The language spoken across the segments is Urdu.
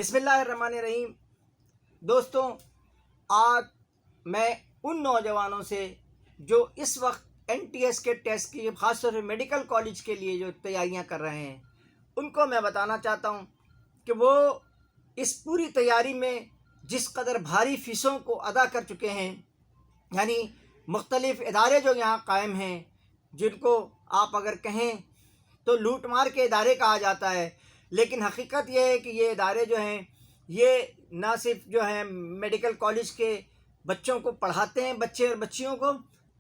بسم اللہ الرحمن الرحیم۔ دوستوں، آج میں ان نوجوانوں سے جو اس وقت NTS کے ٹیسٹ کی خاص طور سے میڈیکل کالج کے لیے جو تیاریاں کر رہے ہیں ان کو میں بتانا چاہتا ہوں کہ وہ اس پوری تیاری میں جس قدر بھاری فیسوں کو ادا کر چکے ہیں، یعنی مختلف ادارے جو یہاں قائم ہیں جن کو آپ اگر کہیں تو لوٹ مار کے ادارے کہا جاتا ہے، لیکن حقیقت یہ ہے کہ یہ ادارے جو ہیں یہ نہ صرف جو ہیں میڈیکل کالج کے بچوں کو پڑھاتے ہیں، بچے اور بچیوں کو،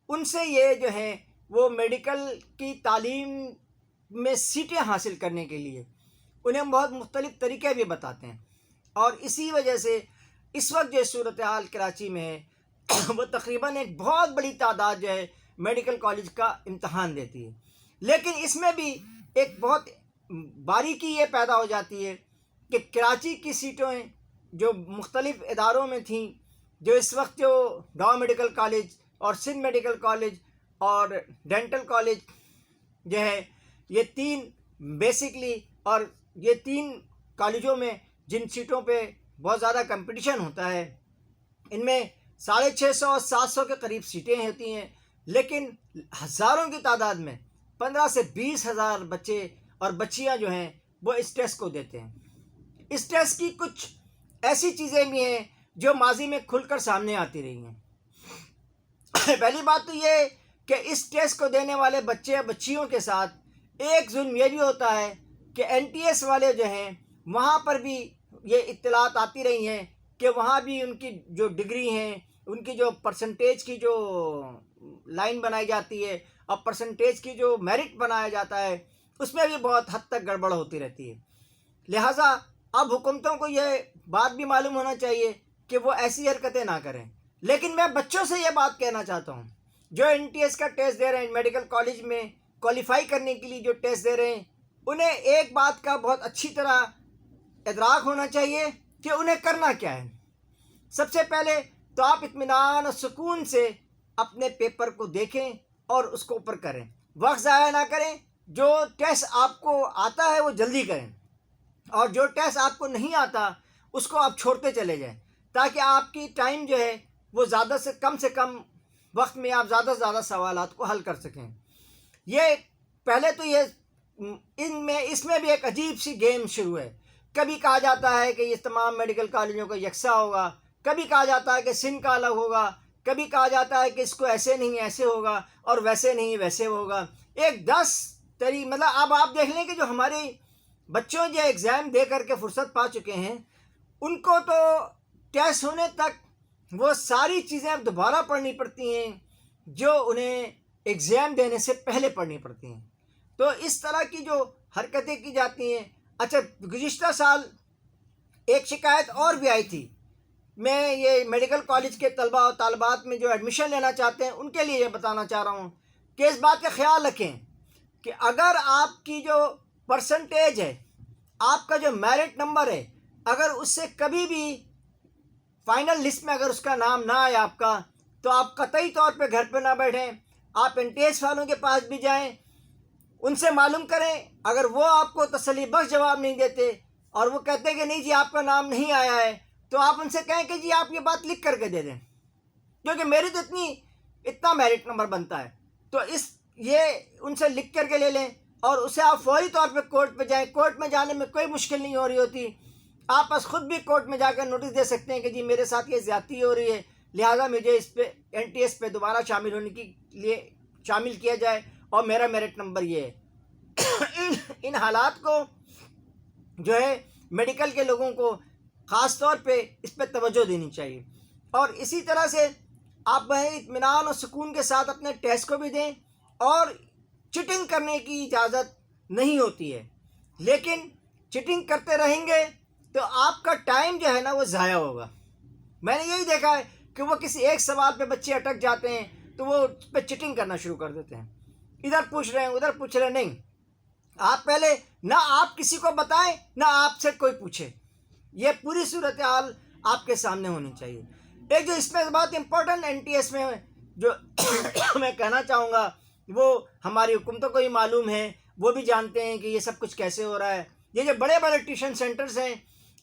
ان سے یہ جو ہیں وہ میڈیکل کی تعلیم میں سیٹیں حاصل کرنے کے لیے انہیں بہت مختلف طریقے بھی بتاتے ہیں، اور اسی وجہ سے اس وقت جو صورتحال کراچی میں ہے وہ تقریباً ایک بہت بڑی تعداد جو ہے میڈیکل کالج کا امتحان دیتی ہے، لیکن اس میں بھی ایک بہت باریکی یہ پیدا ہو جاتی ہے کہ کراچی کی سیٹیں جو مختلف اداروں میں تھیں، جو اس وقت جو گاؤں میڈیکل کالج اور سندھ میڈیکل کالج اور ڈینٹل کالج جو ہے یہ تین بیسکلی، اور یہ تین کالجوں میں جن سیٹوں پہ بہت زیادہ کمپٹیشن ہوتا ہے ان میں 650 اور 700 کے قریب سیٹیں ہوتی ہیں، لیکن ہزاروں کی تعداد میں 15 سے 20 ہزار بچے اور بچیاں جو ہیں وہ اس ٹیسٹ کو دیتے ہیں۔ اس ٹیسٹ کی کچھ ایسی چیزیں بھی ہیں جو ماضی میں کھل کر سامنے آتی رہی ہیں۔ پہلی بات تو یہ کہ اس ٹیسٹ کو دینے والے بچے اور بچیوں کے ساتھ ایک ظلم یہ بھی ہوتا ہے کہ NTS والے جو ہیں وہاں پر بھی یہ اطلاعات آتی رہی ہیں کہ وہاں بھی ان کی جو ڈگری ہیں، ان کی جو پرسنٹیج کی جو لائن بنائی جاتی ہے اور پرسنٹیج کی جو میرٹ بنایا جاتا ہے اس میں بھی بہت حد تک گڑبڑ ہوتی رہتی ہے۔ لہٰذا اب حکومتوں کو یہ بات بھی معلوم ہونا چاہیے کہ وہ ایسی حرکتیں نہ کریں، لیکن میں بچوں سے یہ بات کہنا چاہتا ہوں جو NTS کا ٹیسٹ دے رہے ہیں، میڈیکل کالج میں کوالیفائی کرنے کے لیے جو ٹیسٹ دے رہے ہیں، انہیں ایک بات کا بہت اچھی طرح ادراک ہونا چاہیے کہ انہیں کرنا کیا ہے۔ سب سے پہلے تو آپ اطمینان اور سکون سے اپنے پیپر کو دیکھیں اور اس کو اوپر کریں، وقت ضائع نہ کریں۔ جو ٹیسٹ آپ کو آتا ہے وہ جلدی کریں، اور جو ٹیسٹ آپ کو نہیں آتا اس کو آپ چھوڑتے چلے جائیں، تاکہ آپ کی ٹائم جو ہے وہ زیادہ سے کم وقت میں آپ زیادہ سے زیادہ سوالات کو حل کر سکیں۔ یہ پہلے تو یہ اس میں بھی ایک عجیب سی گیم شروع ہے۔ کبھی کہا جاتا ہے کہ یہ تمام میڈیکل کالجوں کا یکساں ہوگا، کبھی کہا جاتا ہے کہ سندھ کا الگ ہوگا، کبھی کہا جاتا ہے کہ اس کو ایسے نہیں ایسے ہوگا اور ویسے نہیں ویسے ہوگا۔ ایک 10 مطلب اب آپ دیکھ لیں کہ جو ہمارے بچوں جو ایگزام دے کر کے فرصت پا چکے ہیں ان کو تو ٹیسٹ ہونے تک وہ ساری چیزیں اب دوبارہ پڑھنی پڑتی ہیں جو انہیں ایگزام دینے سے پہلے پڑھنی پڑتی ہیں۔ تو اس طرح کی جو حرکتیں کی جاتی ہیں۔ اچھا، گزشتہ سال ایک شکایت اور بھی آئی تھی، میں یہ میڈیکل کالج کے طلباء اور طالبات میں جو ایڈمیشن لینا چاہتے ہیں ان کے لیے یہ بتانا چاہ رہا ہوں کہ اس بات کا خیال رکھیں کہ اگر آپ کی جو پرسنٹیج ہے، آپ کا جو میرٹ نمبر ہے، اگر اس سے کبھی بھی فائنل لسٹ میں اگر اس کا نام نہ آئے آپ کا، تو آپ قطعی طور پہ گھر پہ نہ بیٹھیں، آپ NTS والوں کے پاس بھی جائیں، ان سے معلوم کریں۔ اگر وہ آپ کو تسلی بخش جواب نہیں دیتے اور وہ کہتے ہیں کہ نہیں جی آپ کا نام نہیں آیا ہے، تو آپ ان سے کہیں کہ جی آپ یہ بات لکھ کر کے دے دیں، کیونکہ میری تو اتنا میرٹ نمبر بنتا ہے، تو یہ ان سے لکھ کر کے لے لیں، اور اسے آپ فوری طور پہ کورٹ پہ جائیں۔ کورٹ میں جانے میں کوئی مشکل نہیں ہو رہی ہوتی، آپ بس خود بھی کورٹ میں جا کر نوٹس دے سکتے ہیں کہ جی میرے ساتھ یہ زیادتی ہو رہی ہے، لہٰذا مجھے اس پہ NTS پہ دوبارہ شامل ہونے کے لیے شامل کیا جائے اور میرا میرٹ نمبر یہ ہے۔ ان حالات کو جو ہے میڈیکل کے لوگوں کو خاص طور پہ اس پہ توجہ دینی چاہیے، اور اسی طرح سے آپ بڑے اطمینان اور سکون کے ساتھ اپنے ٹیسٹ کو بھی دیں، اور چیٹنگ کرنے کی اجازت نہیں ہوتی ہے، لیکن چیٹنگ کرتے رہیں گے تو آپ کا ٹائم جو ہے نا وہ ضائع ہوگا۔ میں نے یہی دیکھا ہے کہ وہ کسی ایک سوال پہ بچے اٹک جاتے ہیں تو وہ اس پہ چیٹنگ کرنا شروع کر دیتے ہیں، ادھر پوچھ رہے ہیں ادھر پوچھ رہے ہیں۔ نہیں، آپ پہلے نہ آپ کسی کو بتائیں نہ آپ سے کوئی پوچھے، یہ پوری صورتحال آپ کے سامنے ہونی چاہیے۔ ایک جو اس میں بہت امپورٹنٹ NTS میں جو میں کہنا چاہوں گا، وہ ہماری حکومتوں کو ہی معلوم ہے، وہ بھی جانتے ہیں کہ یہ سب کچھ کیسے ہو رہا ہے۔ یہ جو بڑے بڑے ٹیوشن سینٹرز ہیں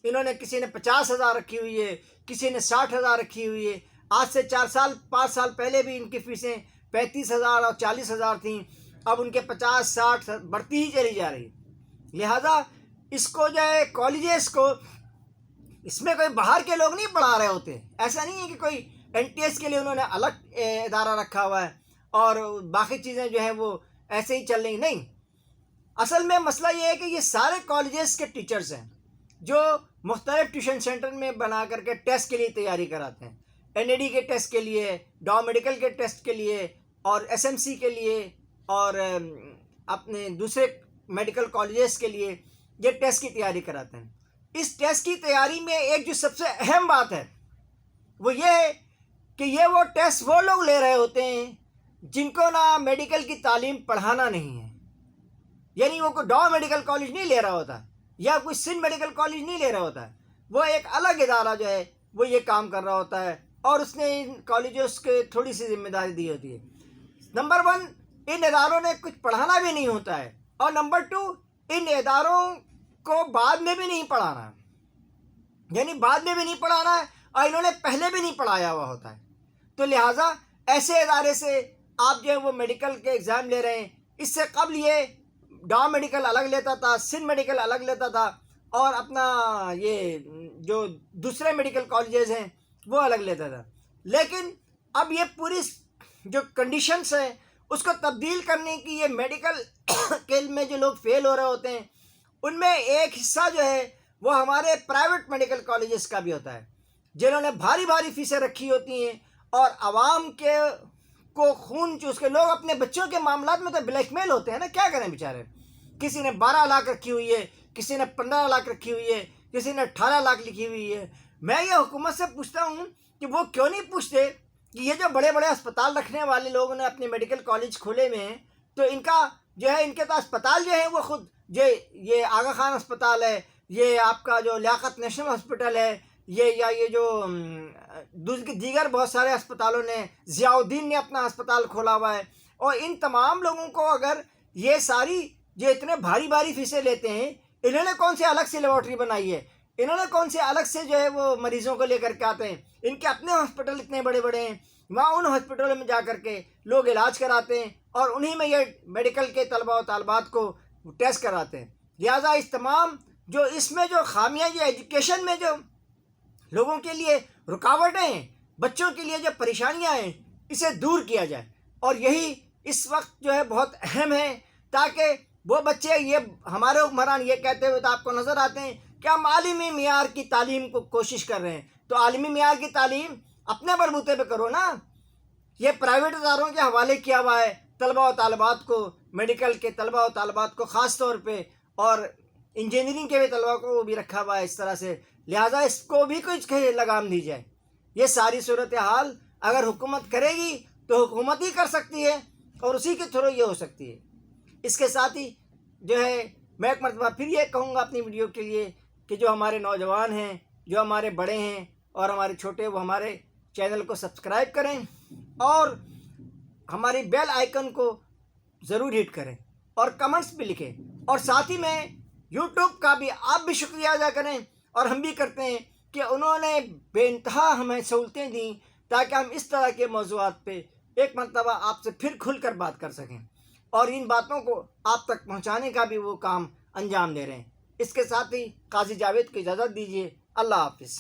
انہوں نے کسی نے 50,000 رکھی ہوئی ہے، کسی نے 60,000 رکھی ہوئی ہے۔ آج سے 5 سال پہلے بھی ان کی فیسیں 35,000 اور 40,000 تھیں، اب ان کے 50 60 بڑھتی ہی چلی جا رہی۔ لہٰذا اس کو جو ہے کالجز کو، اس میں کوئی باہر کے لوگ نہیں پڑھا رہے ہوتے، ایسا نہیں ہے کہ کوئی NTS کے لیے انہوں نے الگ ادارہ رکھا ہوا ہے اور باقی چیزیں جو ہیں وہ ایسے ہی چل رہی، نہیں۔ اصل میں مسئلہ یہ ہے کہ یہ سارے کالجز کے ٹیچرز ہیں جو مختلف ٹیوشن سینٹر میں بنا کر کے ٹیسٹ کے لیے تیاری کراتے ہیں، NAD کے ٹیسٹ کے لیے، ڈاؤ میڈیکل کے ٹیسٹ کے لیے، اور SMC کے لیے، اور اپنے دوسرے میڈیکل کالجز کے لیے یہ ٹیسٹ کی تیاری کراتے ہیں۔ اس ٹیسٹ کی تیاری میں ایک جو سب سے اہم بات ہے وہ یہ ہے کہ یہ وہ ٹیسٹ وہ لوگ لے رہے ہوتے ہیں جن کو نہ میڈیکل کی تعلیم پڑھانا نہیں ہے، یعنی وہ کوئی ڈاؤ میڈیکل کالج نہیں لے رہا ہوتا یا کوئی سندھ میڈیکل کالج نہیں لے رہا ہوتا ہے، وہ ایک الگ ادارہ جو ہے وہ یہ کام کر رہا ہوتا ہے اور اس نے ان کالجز کے تھوڑی سی ذمہ داری دی ہوتی ہے۔ نمبر 1، ان اداروں نے کچھ پڑھانا بھی نہیں ہوتا ہے، اور نمبر 2، ان اداروں کو بعد میں بھی نہیں پڑھانا، یعنی بعد میں بھی نہیں پڑھانا ہے اور انہوں نے پہلے بھی نہیں پڑھایا ہوا ہوتا ہے۔ تو لہٰذا ایسے ادارے سے آپ جو ہے وہ میڈیکل کے ایگزام لے رہے ہیں۔ اس سے قبل یہ ڈاؤ میڈیکل الگ لیتا تھا، سندھ میڈیکل الگ لیتا تھا، اور اپنا یہ جو دوسرے میڈیکل کالجز ہیں وہ الگ لیتا تھا، لیکن اب یہ پوری جو کنڈیشنز ہیں اس کو تبدیل کرنے کی، یہ میڈیکل کے میں جو لوگ فیل ہو رہے ہوتے ہیں ان میں ایک حصہ جو ہے وہ ہمارے پرائیویٹ میڈیکل کالجز کا بھی ہوتا ہے، جنہوں نے بھاری بھاری فیسیں رکھی ہوتی ہیں اور عوام کے کو خون چوس کے، لوگ اپنے بچوں کے معاملات میں تو بلیک میل ہوتے ہیں نا، کیا کریں بیچارے۔ کسی نے 12 لاکھ رکھی ہوئی ہے، کسی نے 15 لاکھ رکھی ہوئی ہے، کسی نے 18 لاکھ لکھی ہوئی ہے۔ میں یہ حکومت سے پوچھتا ہوں کہ وہ کیوں نہیں پوچھتے کہ یہ جو بڑے بڑے اسپتال رکھنے والے لوگوں نے اپنے میڈیکل کالج کھولے ہوئے ہیں، تو ان کا جو ہے ان کے تو اسپتال جو ہے وہ خود جو یہ آغا خان اسپتال ہے، یہ آپ کا جو لیاقت نیشنل ہاسپٹل ہے، یہ جو دیگر بہت سارے اسپتالوں نے، ضیاء الدین نے اپنا اسپتال کھولا ہوا ہے، اور ان تمام لوگوں کو اگر یہ ساری جو اتنے بھاری بھاری فیسیں لیتے ہیں، انہوں نے کون سے الگ سے لیبارٹری بنائی ہے، انہوں نے کون سے الگ سے جو ہے وہ مریضوں کو لے کر کے آتے ہیں، ان کے اپنے ہاسپٹل اتنے بڑے بڑے ہیں، وہاں ان ہاسپٹلوں میں جا کر کے لوگ علاج کراتے ہیں اور انہی میں یہ میڈیکل کے طلباء و طالبات کو ٹیسٹ کراتے ہیں۔ لہٰذا اس تمام جو اس میں جو خامیاں، یہ ایجوکیشن میں جو لوگوں کے لیے رکاوٹیں ہیں، بچوں کے لیے جو پریشانیاں ہیں، اسے دور کیا جائے، اور یہی اس وقت جو ہے بہت اہم ہے، تاکہ وہ بچے، یہ ہمارے حکمران یہ کہتے ہوئے تو آپ کو نظر آتے ہیں کہ ہم عالمی معیار کی تعلیم کو کوشش کر رہے ہیں، تو عالمی معیار کی تعلیم اپنے بلبوتے پہ کرو نا۔ یہ پرائیویٹ اداروں کے حوالے کیا ہوا ہے طلباء و طالبات کو، میڈیکل کے طلباء و طالبات کو خاص طور پہ، اور انجینئرنگ کے بھی طلباء کو بھی رکھا ہوا ہے اس طرح سے، لہٰذا اس کو بھی کچھ لگام دی جائے۔ یہ ساری صورتحال اگر حکومت کرے گی تو حکومت ہی کر سکتی ہے، اور اسی کے تھرو یہ ہو سکتی ہے۔ اس کے ساتھ ہی جو ہے میں ایک مرتبہ پھر یہ کہوں گا اپنی ویڈیو کے لیے کہ جو ہمارے نوجوان ہیں، جو ہمارے بڑے ہیں اور ہمارے چھوٹے، وہ ہمارے چینل کو سبسکرائب کریں اور ہماری بیل آئیکن کو ضرور ہٹ کریں اور کمنٹس بھی لکھیں، اور ساتھ ہی میں یوٹیوب کا بھی آپ بھی شکریہ ادا کریں، اور ہم بھی کرتے ہیں کہ انہوں نے بے انتہا ہمیں سہولتیں دیں تاکہ ہم اس طرح کے موضوعات پہ ایک مرتبہ آپ سے پھر کھل کر بات کر سکیں، اور ان باتوں کو آپ تک پہنچانے کا بھی وہ کام انجام دے رہے ہیں۔ اس کے ساتھ ہی قاضی جاوید کو اجازت دیجیے۔ اللہ حافظ۔